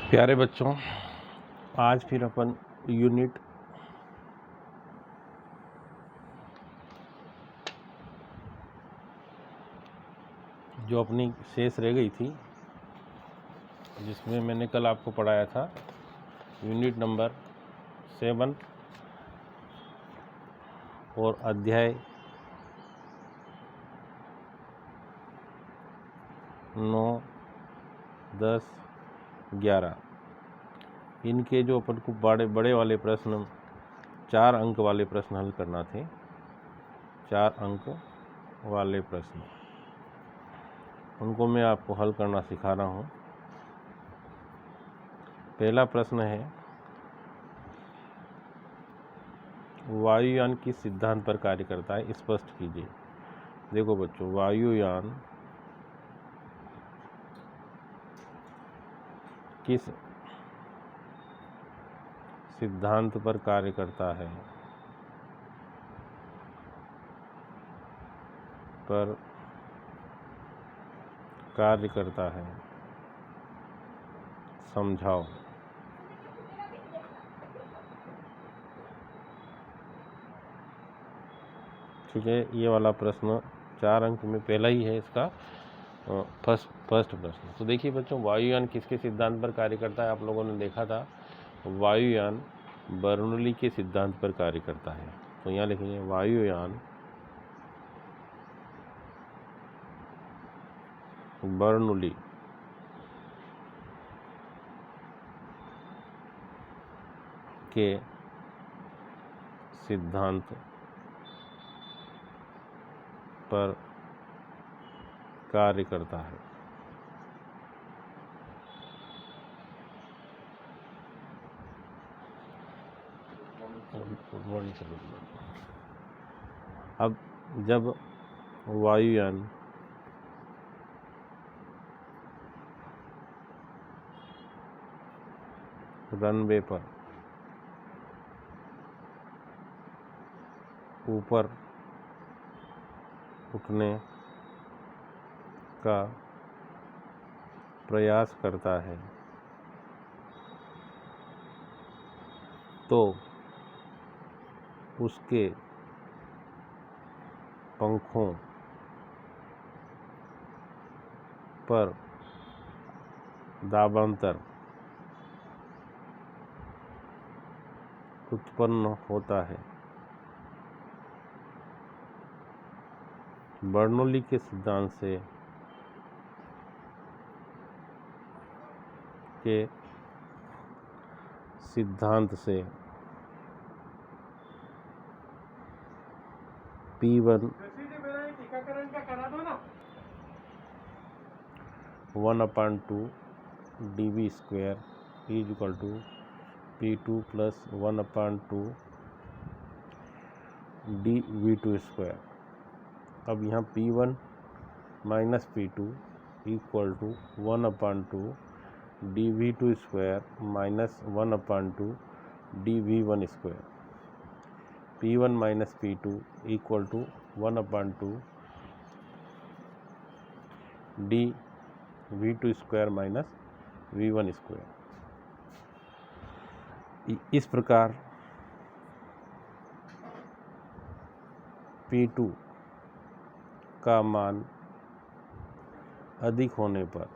प्यारे बच्चों, आज फिर अपन यूनिट जो अपनी शेष रह गई थी, जिसमें मैंने कल आपको पढ़ाया था यूनिट नंबर 7 और अध्याय 9, 10, 11 इनके जो अपन को बड़े वाले प्रश्न 4 अंक वाले प्रश्न हल करना थे। 4 अंक वाले प्रश्न उनको मैं आपको हल करना सिखा रहा हूँ। पहला प्रश्न है, वायुयान किस सिद्धांत पर कार्य करता है, स्पष्ट कीजिए। देखो बच्चों, वायुयान किस सिद्धांत पर कार्य करता है, समझाओ। ठीक है, ये वाला प्रश्न 4 अंक में पहला ही है इसका फर्स्ट प्रश्न। तो देखिए बच्चों, वायुयान किसके सिद्धांत पर कार्य करता है, आप लोगों ने देखा था वायुयान बर्नौली के सिद्धांत पर कार्य करता है। तो यहाँ लिखेंगे वायुयान बर्नौली के सिद्धांत पर कार्य करता है। अब जब वायुयान रनवे पर ऊपर उठने का प्रयास करता है तो उसके पंखों पर दाबांतर उत्पन्न होता है। बर्नौली के सिद्धांत से P1 1/2 dV square is equal to P2 plus 1/2 dV2 square. अब यहाँ P1 minus P2 equal to 1/2 dV2 square minus 1/2 dV1 square. P1 minus P2 equal to 1/2 dV2 square minus V1 square. इस प्रकार P2 का मान अधिक होने पर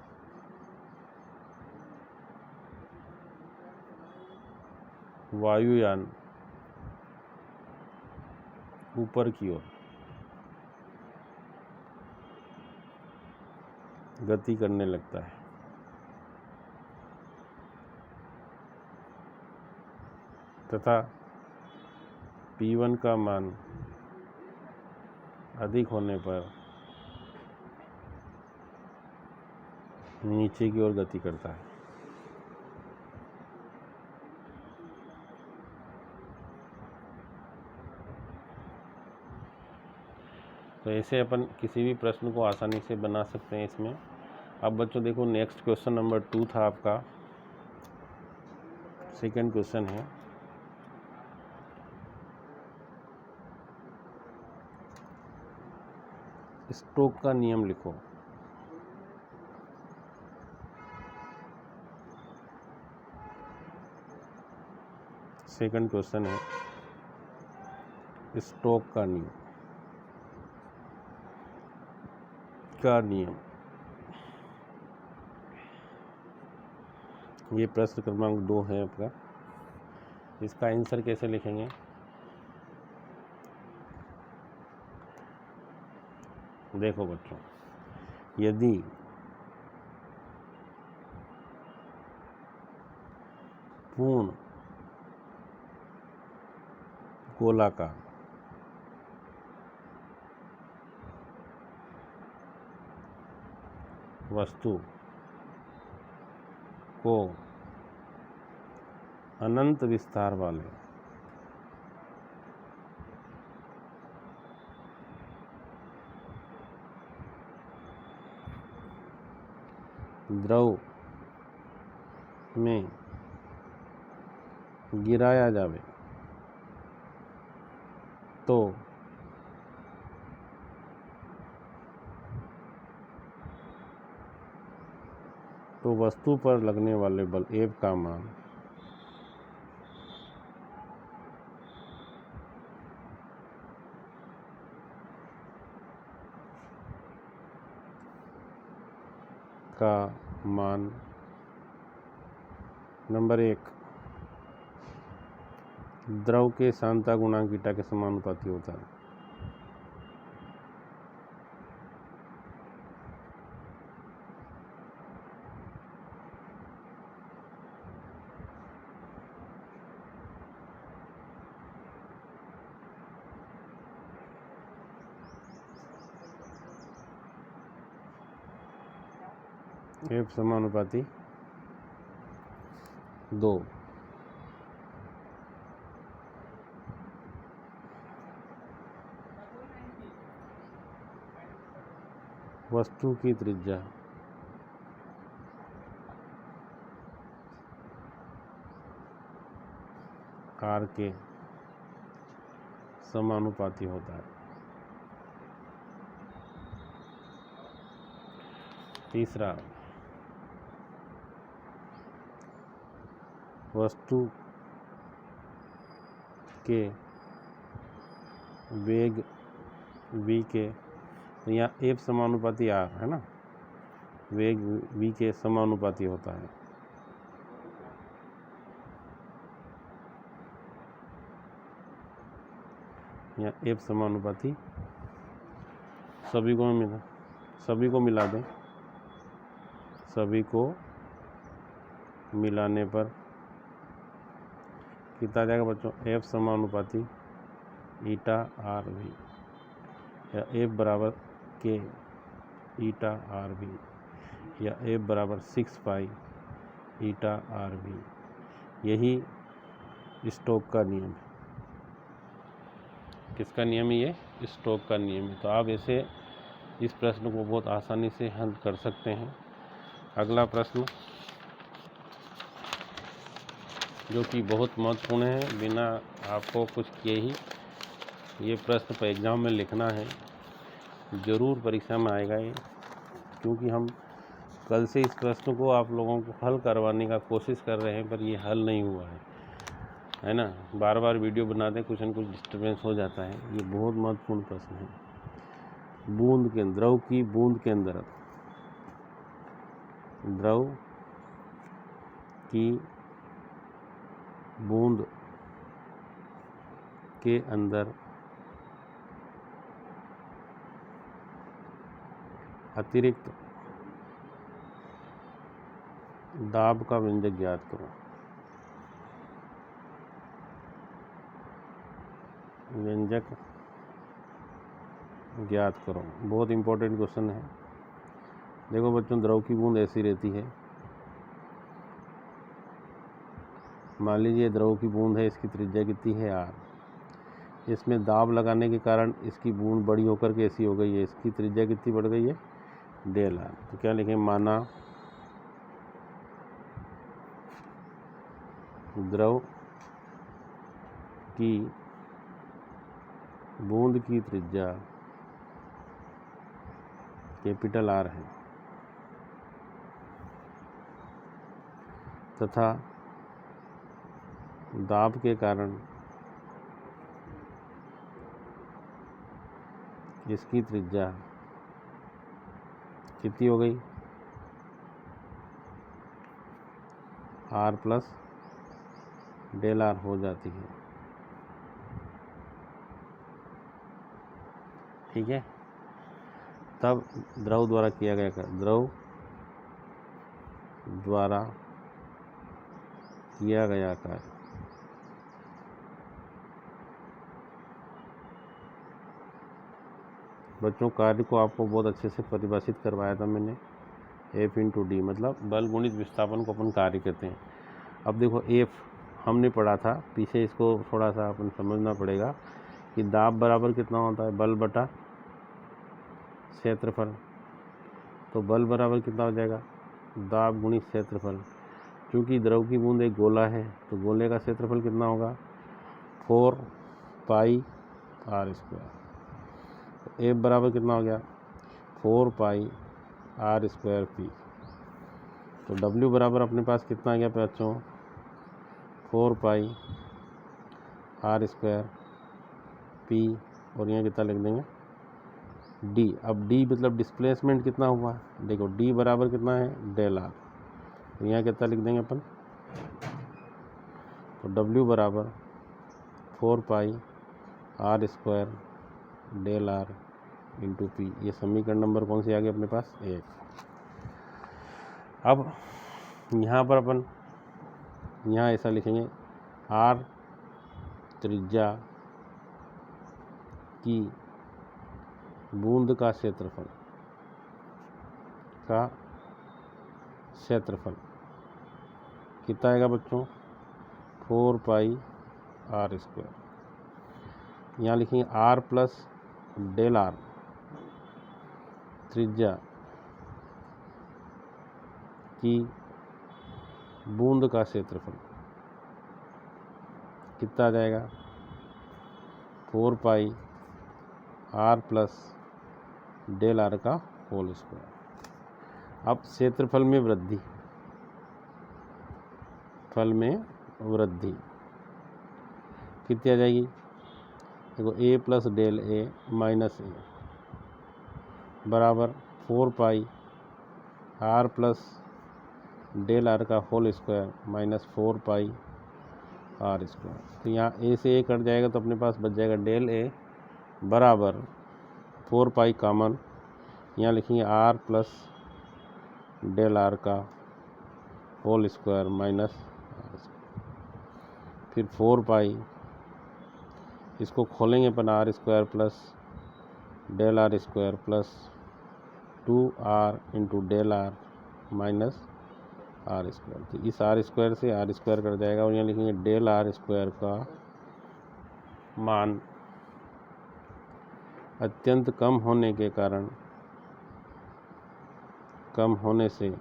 वायुयान ऊपर की ओर गति करने लगता है तथा P1 का मान अधिक होने पर नीचे की ओर गति करता है। तो ऐसे अपन किसी भी प्रश्न को आसानी से बना सकते हैं इसमें। अब बच्चों देखो, नेक्स्ट क्वेश्चन नंबर 2 था आपका, सेकंड क्वेश्चन है, स्टोक का नियम लिखो। सेकंड क्वेश्चन है स्टोक का नियम। ये प्रश्न क्रमांक 2 है आपका। इसका आंसर कैसे लिखेंगे? देखो बच्चों, यदि पूर्ण गोलाकार वस्तु को अनंत विस्तार वाले द्रव में गिराया जावे तो वस्तु पर लगने वाले बल F का मान नंबर 1 द्रव के सांद्रता गुणांक ईटा के समानुपाती होता है। F समानुपाती 2। वस्तु की त्रिज्या R के समानुपाती होता है। तीसरा, वस्तु के वेग v के, तो यहाँ F समानुपाती R है ना, वेग v के समानुपाती होता है। यहाँ F समानुपाती सभी को मिला दें, सभी को मिलाने पर कितना आ जाएगा बच्चों? F समानुपाती ईटा आर वी, या F बराबर के ईटा आर वी, या F बराबर 6 पाई ईटा आर वी। यही स्टोक का नियम है। किसका नियम है? ये स्टोक का नियम है। तो आप ऐसे इस प्रश्न को बहुत आसानी से हल कर सकते हैं। अगला प्रश्न जो कि बहुत महत्वपूर्ण है, बिना आपको कुछ किए ही ये प्रश्न पर एग्ज़ाम में लिखना है, ज़रूर परीक्षा में आएगा ये, क्योंकि हम कल से इस प्रश्न को आप लोगों को हल करवाने का कोशिश कर रहे हैं, पर ये हल नहीं हुआ है ना। बार बार वीडियो बनाते कुछ न कुछ डिस्टर्बेंस हो जाता है। ये बहुत महत्वपूर्ण प्रश्न है। बूंद के द्रव की बूंद के अंदर, द्रव की बूंद के अंदर अतिरिक्त दाब का व्यंजक ज्ञात करो। व्यंजक ज्ञात करो, बहुत इंपॉर्टेंट क्वेश्चन है। देखो बच्चों, द्रव की बूंद ऐसी रहती है, मान लीजिए द्रव की बूंद है, इसकी त्रिज्या कितनी है R। इसमें दाब लगाने के कारण इसकी बूंद बड़ी होकर के ऐसी हो गई है, इसकी त्रिज्या कितनी बढ़ गई है? Del R। तो क्या लिखें? माना द्रव की बूंद की त्रिज्या कैपिटल R है तथा दाब के कारण इसकी त्रिज्या कितनी हो गई, r प्लस डेल आर हो जाती है। ठीक है, तब द्रव द्वारा किया गया कार्य, द्रव द्वारा किया गया कार्य बच्चों, कार्य को आपको बहुत अच्छे से परिभाषित करवाया था मैंने। F इंटू डी मतलब बल गुणित विस्थापन को अपन कार्य कहते हैं। अब देखो F हमने पढ़ा था पीछे, इसको थोड़ा सा अपन समझना पड़ेगा कि दाब बराबर कितना होता है, बल बटा क्षेत्रफल। तो बल बराबर कितना हो जाएगा, दाब गुणित क्षेत्रफल। क्योंकि द्रव की बूंद एक गोला है तो गोले का क्षेत्रफल कितना होगा, 4 पाई आर स्क्वायर। F बराबर कितना हो गया, 4 पाई आर स्क्वायर पी। तो W बराबर अपने पास कितना आ गया बच्चों, 4 पाई आर स्क्वायर पी, और यहाँ कितना लिख देंगे D। अब D मतलब डिस्प्लेसमेंट कितना हुआ, देखो D बराबर कितना है, डेल आर। तो यहाँ कितना लिख देंगे अपन, तो W बराबर 4 pi r square del r into p. ये समीकरण नंबर कौन सी आ गई अपने पास, 1। अब यहाँ पर अपन यहाँ ऐसा लिखेंगे, आर त्रिज्या की बूंद का क्षेत्रफल कितना आएगा बच्चों, 4 पाई आर स्क्वायर। यहाँ लिखेंगे आर प्लस डेल आर, त्रिज्या की बूंद का क्षेत्रफल कितना आ जाएगा, 4 pi r plus del r का होल स्क्वायर। अब क्षेत्रफल में वृद्धि, कितनी आ जाएगी, देखो a plus del a minus a बराबर 4 pi r plus del r का whole square minus 4 pi r square. तो यहाँ a से a कट जाएगा तो अपने पास बच जाएगा डेल a बराबर 4 पाई कॉमन, यहाँ लिखेंगे आर प्लस डेल आर का whole square minus r square, फिर 4 पाई, इसको खोलेंगे अपन, r square plus del r square plus 2r into del r minus r square. तो इस आर स्क्वायर से आर स्क्वायर कर जाएगा और यहाँ लिखेंगे डेल आर स्क्वायर का मान अत्यंत कम होने के कारण, कम होने से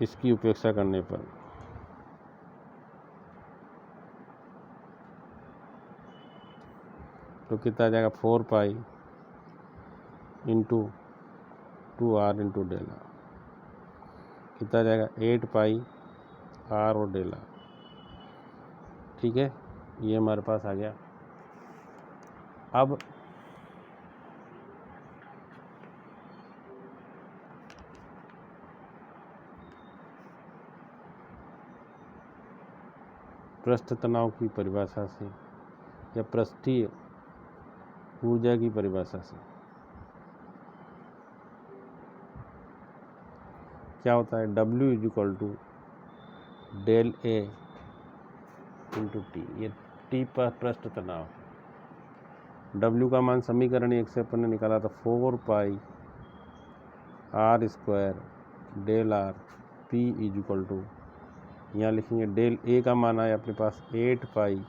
इसकी उपेक्षा करने पर तो कितना आ जाएगा, 4 pi into 2r into del r, कितना आ जाएगा 8 पाई आर और डेल आर। ठीक है, ये हमारे पास आ गया। अब पृष्ठ तनाव की परिभाषा से या पृष्ठीय ऊर्जा की परिभाषा से क्या होता है, W equal to del A into T. ये T पर पृष्ठ तनाव है। W का मान समीकरण 1 से अपन ने निकाला था, 4 pi r square del r p is equal to, यहाँ लिखेंगे डेल A का मान आया अपने पास 8 pi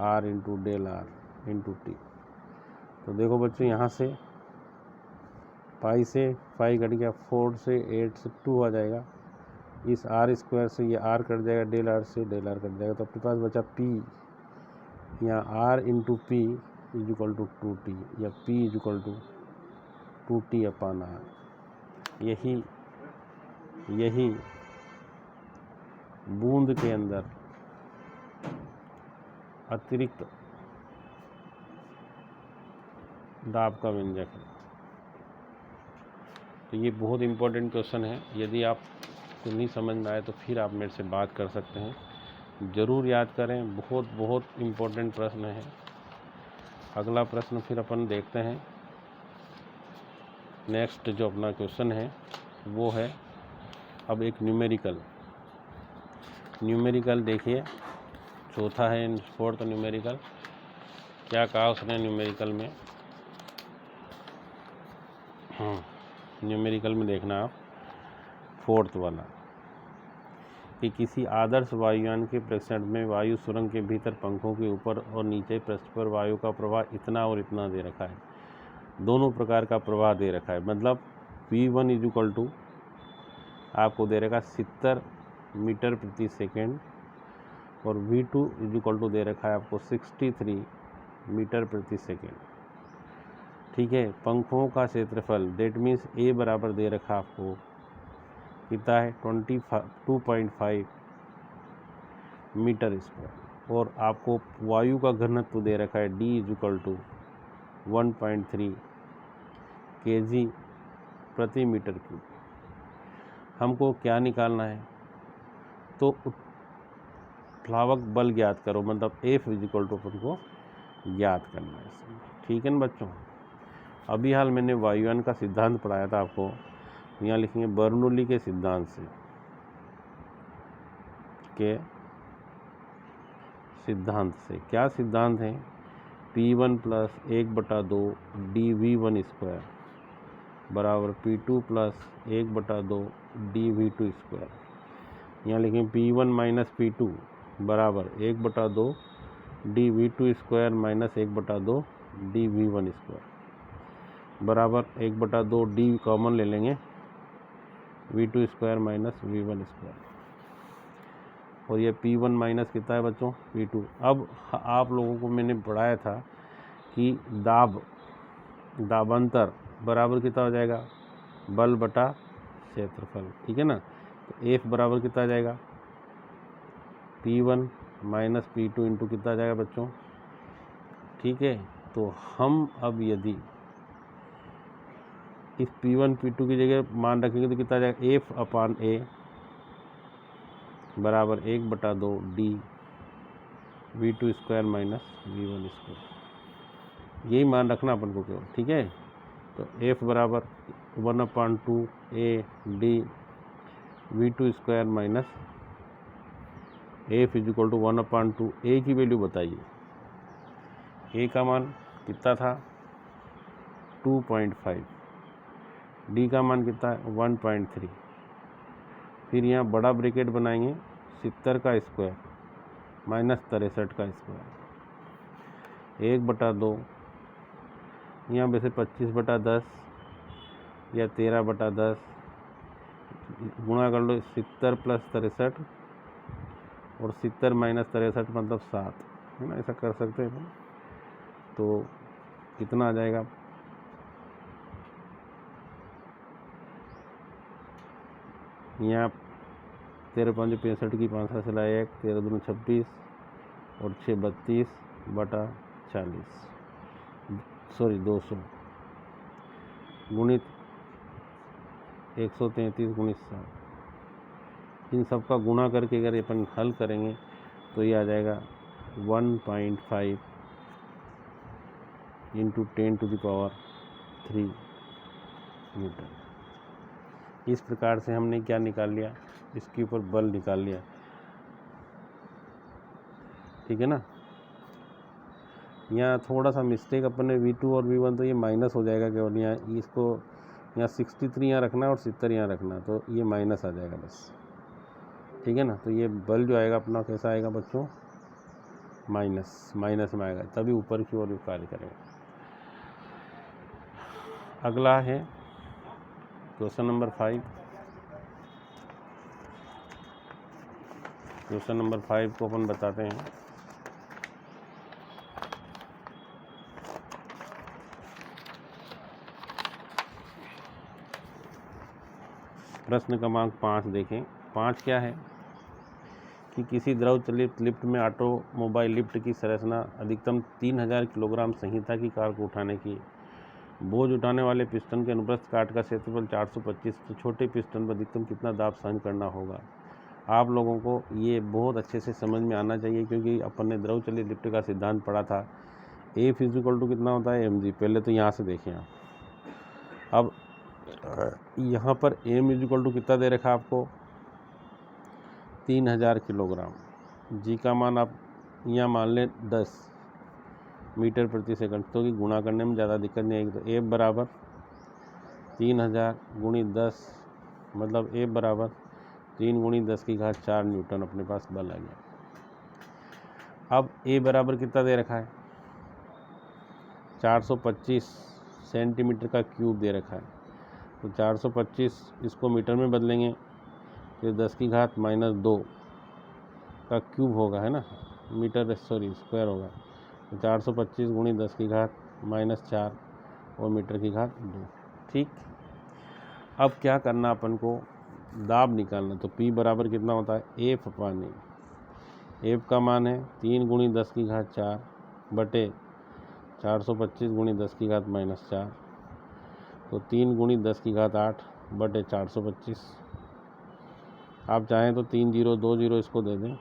r into del r into t. तो देखो बच्चों, यहाँ से पाई से 5 कट गया, 4 से 8 से 2 आ जाएगा, इस आर स्क्वायर से ये आर कट जाएगा, डेल आर से डेल आर कट जाएगा, तो अपने पास बचा पी, यहाँ r into p is equal to 2t या p is equal to 2t upon r. यही बूंद के अंदर अतिरिक्त दाब का व्यंजक है। तो ये बहुत इम्पोर्टेंट क्वेश्चन है। यदि आपको नहीं समझ में आए तो फिर आप मेरे से बात कर सकते हैं, ज़रूर याद करें, बहुत बहुत इम्पोर्टेंट प्रश्न है। अगला प्रश्न फिर अपन देखते हैं। नेक्स्ट जो अपना क्वेश्चन है वो है अब एक न्यूमेरिकल देखिए, चौथा है फोर्थ न्यूमेरिकल। क्या कहा उसने न्यूमेरिकल में? न्यूमेरिकल में देखना आप फोर्थ वाला, कि किसी आदर्श वायुयान के प्रेक्षण में वायु सुरंग के भीतर पंखों के ऊपर और नीचे पृष्ठ पर वायु का प्रवाह इतना और इतना दे रखा है। दोनों प्रकार का प्रवाह दे रखा है, मतलब V1 इक्वल टू आपको दे रखा 70 मीटर प्रति सेकेंड और V2 इक्वल टू दे रखा है आपको 63 मीटर प्रति सेकेंड। ठीक है। पंखों का क्षेत्रफल दैट मीन्स A बराबर दे रखा आपको कितना है 2.5 मीटर स्क्वायर और आपको वायु का घनत्व दे रखा है D इक्वल टू 1.3 kg प्रति मीटर क्यूब। हमको क्या निकालना है? तो उत्प्लावक बल ज्ञात करो, मतलब F इक्वल टू अपन को ज्ञात करना है। ठीक है ना बच्चों। अभी हाल मैंने वायुयान का सिद्धांत पढ़ाया था आपको, यहाँ लिखेंगे बर्नौली के सिद्धांत से क्या सिद्धांत है? P1 प्लस 1/2 dV1 स्क्वायर बराबर P2 प्लस 1/2 dV2 स्क्वायर। यहाँ लिखेंगे P1 माइनस P2 बराबर 1/2 dV2 square minus 1/2 dV1 square बराबर 1/2 d कॉमन ले लेंगे V2 square minus V1 square, और ये P1 माइनस कितना है बच्चों? P2। अब आप लोगों को मैंने पढ़ाया था कि दाबांतर बराबर कितना हो जाएगा? बल बटा क्षेत्रफल। ठीक है ना। तो F बराबर कितना आ जाएगा? P1 माइनस P2 इंटू कितना आ जाएगा बच्चों? ठीक है। तो हम अब यदि इस P1 P2 की जगह मान रखेंगे तो कितना आ जाएगा? F अपान A बराबर 1/2 d V2 square minus V1 square. यही मान रखना अपन को केवल। ठीक है। तो F बराबर 1/2 A d V2 square minus F equal to 1/2 A की वैल्यू बताइए। A का मान कितना था? 2.5। D का मान कितना है? 1.3। फिर यहाँ बड़ा ब्रैकेट बनाएंगे 70 का स्क्वायर माइनस 63 का स्क्वायर 1/2, यहाँ वैसे 25/10 या 13/10 गुणा कर लो 70 प्लस 63 और 70 माइनस 63 मतलब 7, है ना। ऐसा कर सकते हैं। तो कितना आ जाएगा? यहाँ 13×5 65 की 5 से लाया 1, 13×2 26 और 6 32/40 200 गुणित 133 गुणित 7। इन सब का गुणा करके अगर अपन हल करेंगे तो ये आ जाएगा 1.5 इंटू 10⁻³ न्यूटन। इस प्रकार से हमने क्या निकाल लिया? इसके ऊपर बल निकाल लिया। ठीक है ना। यहाँ थोड़ा सा मिस्टेक अपन ने V2 और V1 तो ये माइनस हो जाएगा केवल। यहाँ इसको यहाँ 63 यहाँ रखना है और 70 यहाँ रखना, तो ये माइनस आ जाएगा बस। ठीक है ना। तो ये बल जो आएगा अपना कैसा आएगा बच्चों? माइनस में आएगा, तभी ऊपर की ओर कार्य करेगा। अगला है क्वेश्चन नंबर 5। क्वेश्चन नंबर 5 को अपन बताते हैं। प्रश्न क्रमांक 5 देखें। 5 क्या है? कि किसी द्रव चलित लिफ्ट में ऑटोमोबाइल लिफ्ट की संरचना अधिकतम 3000 किलोग्राम संहिता की कार को उठाने की बोझ उठाने वाले पिस्टन के अनुप्रस्थ काट का क्षेत्रफल 425, तो छोटे पिस्टन पर अधिकतम कितना दाब सहन करना होगा। आप लोगों को ये बहुत अच्छे से समझ में आना चाहिए, क्योंकि अपन ने द्रव चलित लिफ्ट का सिद्धांत पढ़ा था। F इक्वल टू कितना होता है mg। पहले तो यहाँ से देखें आप। अब यहाँ पर m इक्वल टू कितना दे रखा है आपको 3000 किलोग्राम। g का मान आप यहाँ मान लें 10 मीटर प्रति सेकंड, तो कि गुणा करने में ज़्यादा दिक्कत नहीं आएगी। तो F बराबर 3000 गुणी 10, मतलब F बराबर 3 गुणी 10 की घात 4 न्यूटन अपने पास बल आ गया। अब A बराबर कितना दे रखा है 425 सेंटीमीटर का क्यूब दे रखा है। तो 425 इसको मीटर में बदलेंगे, फिर 10 की घात -2 का क्यूब होगा, है ना, मीटर स्क्वायर होगा। तो 425 गुणी 10 की घात -4 और मीटर की घात 2। ठीक, अब क्या करना अपन को, दाब निकालना। तो P बराबर कितना होता है F अपान A। F का मान है 3 गुणी 10 की घात 4 बटे 425 गुणी 10 की घात -4, तो 3 गुणी 10 की घात 8 बटे 425। आप चाहें तो 3 0 2 0 इसको दे दें,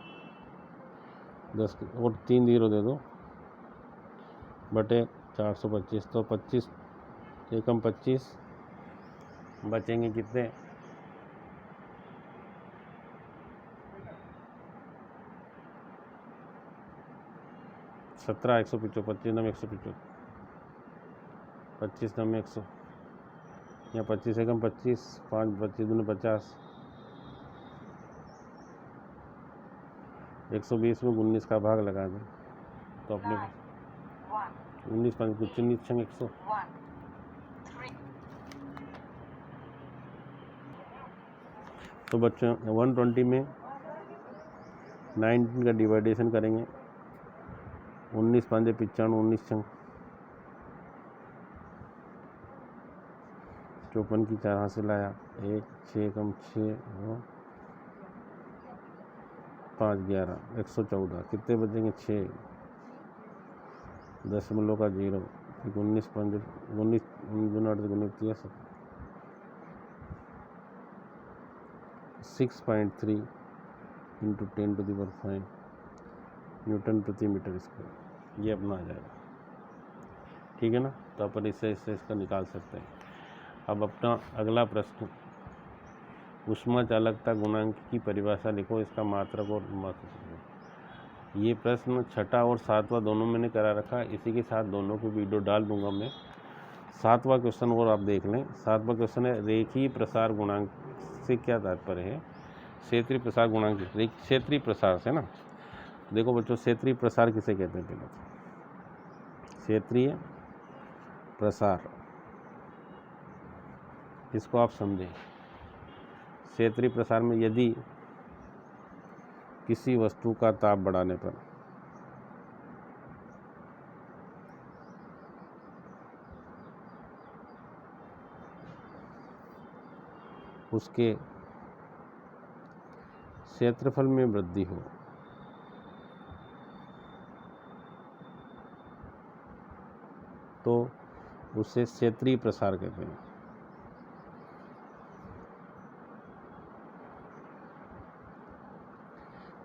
10 और 3 0 दे दो बटे 425। तो 25 एकम 25 बचेंगे कितने 17 175 25 नम 175 25 नम 100 या 25 एकम 25 5 25 दूनी 50 120 में 19 का भाग लगा दें तो अपने 19 5 कुछ 100। तो बच्चों 120 में 19 का डिवाइडेशन करेंगे, 19 5 95 19 छंग 54 की 4 हासिल आया 1 6 कम 6 5 11 114। कितने बचेंगे 6 दशमलव का 0 19 5 19 19 6.3 इंटू 10⁵ न्यूटन प्रति मीटर स्क्वायर, ये अपना आ जाएगा। ठीक है ना, तो अपन इससे इसका निकाल सकते हैं। अब अपना अगला प्रश्न, ऊष्मा चालकता गुणांक की परिभाषा लिखो, इसका मात्रक और महत्व। ये प्रश्न 6वां और 7वां दोनों मैंने करा रखा है, इसी के साथ दोनों को वीडियो डाल दूंगा मैं। 7वां क्वेश्चन और आप देख लें। 7वां क्वेश्चन है रेखीय प्रसार गुणांक से क्या तात्पर्य है। क्षेत्रीय प्रसार गुणांक, क्षेत्रीय प्रसार से ना, देखो बच्चों क्षेत्रीय प्रसार किसे कहते हैं। पहले क्षेत्रीय प्रसार, इसको आप समझें। क्षेत्रीय प्रसार में यदि किसी वस्तु का ताप बढ़ाने पर उसके क्षेत्रफल में वृद्धि हो तो उसे क्षेत्रीय प्रसार कहते हैं।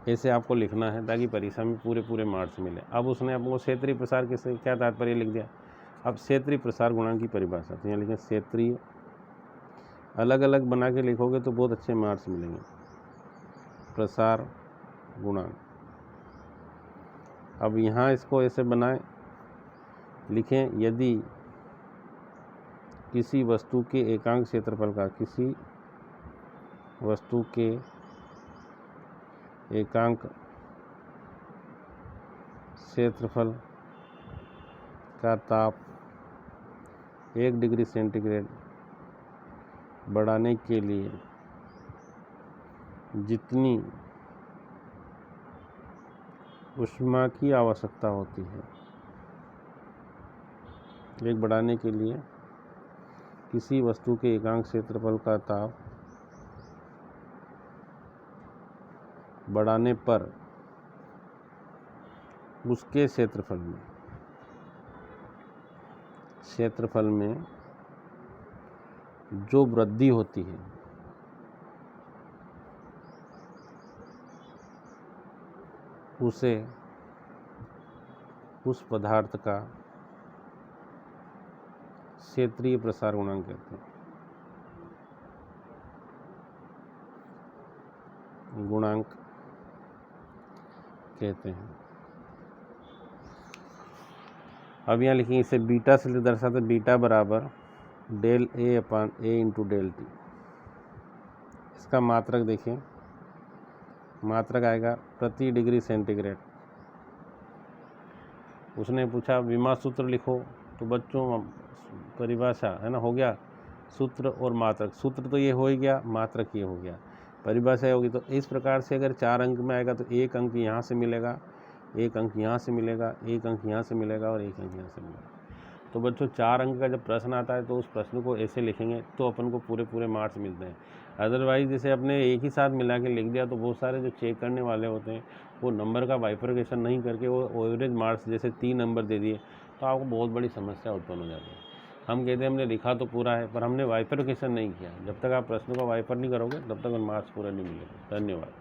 ऐसे आपको लिखना है ताकि परीक्षा में पूरे मार्क्स मिले। अब उसने आपको क्षेत्रीय प्रसार किसे क्या तात्पर्य लिख दिया। अब क्षेत्रीय प्रसार गुणांक की परिभाषा, तो यहाँ लिखें क्षेत्रीय, अलग अलग बना के लिखोगे तो बहुत अच्छे मार्क्स मिलेंगे। प्रसार गुणांक, अब यहाँ इसको ऐसे बनाएं, लिखें यदि किसी वस्तु के एकांक क्षेत्रफल का, किसी वस्तु के एकांक क्षेत्रफल का ताप 1 डिग्री सेंटीग्रेड बढ़ाने के लिए जितनी ऊष्मा की आवश्यकता होती है, एक बढ़ाने के लिए किसी वस्तु के एकांक क्षेत्रफल का ताप बढ़ाने पर उसके क्षेत्रफल में जो वृद्धि होती है उसे उस पदार्थ का क्षेत्रीय प्रसार गुणांक कहते हैं। अब यहाँ लिखेंगे इसे बीटा से दर्शाते, बीटा बराबर del A upon A into del T. इसका मात्रक देखें, मात्रक आएगा प्रति डिग्री सेंटीग्रेड। उसने पूछा विमा सूत्र लिखो, तो बच्चों परिभाषा है ना, हो गया सूत्र और मात्रक। सूत्र तो ये हो ही गया, मात्रक ये हो गया, परिभाषा होगी। तो इस प्रकार से अगर 4 अंक में आएगा तो 1 अंक यहाँ से मिलेगा, 1 अंक यहाँ से मिलेगा, 1 अंक यहाँ से मिलेगा और 1 अंक यहाँ से मिलेगा। तो बच्चों 4 अंक का जब प्रश्न आता है तो उस प्रश्न को ऐसे लिखेंगे तो अपन को पूरे मार्क्स मिलते हैं। अदरवाइज जैसे अपने एक ही साथ मिला के लिख दिया तो बहुत सारे जो चेक करने वाले होते हैं वो नंबर का बाइफरकेशन नहीं करके वो एवरेज मार्क्स जैसे 3 नंबर दे दिए तो आपको बहुत बड़ी समस्या उत्पन्न हो जाती है। हम कहते हैं हमने लिखा तो पूरा है पर हमने बाइफरकेशन नहीं किया। जब तक आप प्रश्नों का वाइपर नहीं करोगे तब तक मार्क्स पूरा नहीं मिलेगा। धन्यवाद।